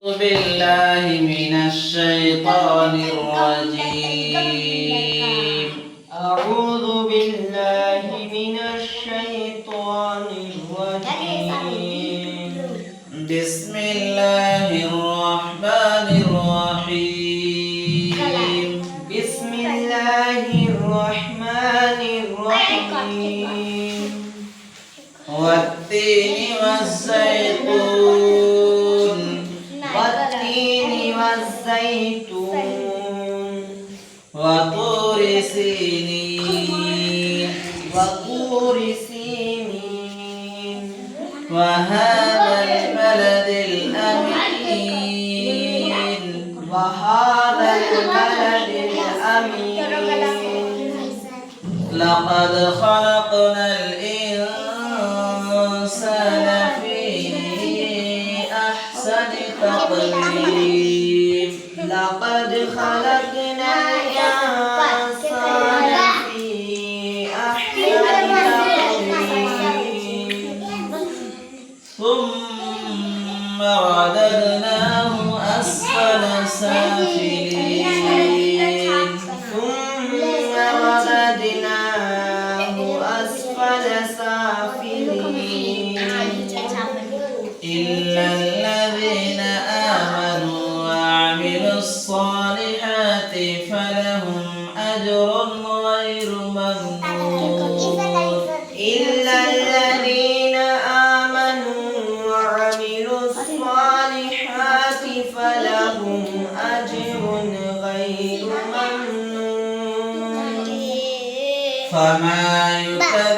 أعوذ بالله من الشيطان الرجيم. أعوذ بالله من الشيطان الرجيم. بسم الله الرحمن الرحيم. بسم الله الرحمن الرحيم. والتين والزيتون والتين والزيتون وطور سينين وطور سينين وهذا البلد الأمين وهذا البلد الأمين. لقد خلقنا الإنسان في أحسن تقويم. لقد خلقنا الإنسان في أحسن تقويم. ثم رددناه أسفل سافلين. ثم رددناه أسفل سافلين. إلا الذين آمنوا وعملوا الصالحات فلهم أجر غير ممنون. إلا الذين آمنوا وعملوا الصالحات فلهم أجر غير ممنون. فما يكذبك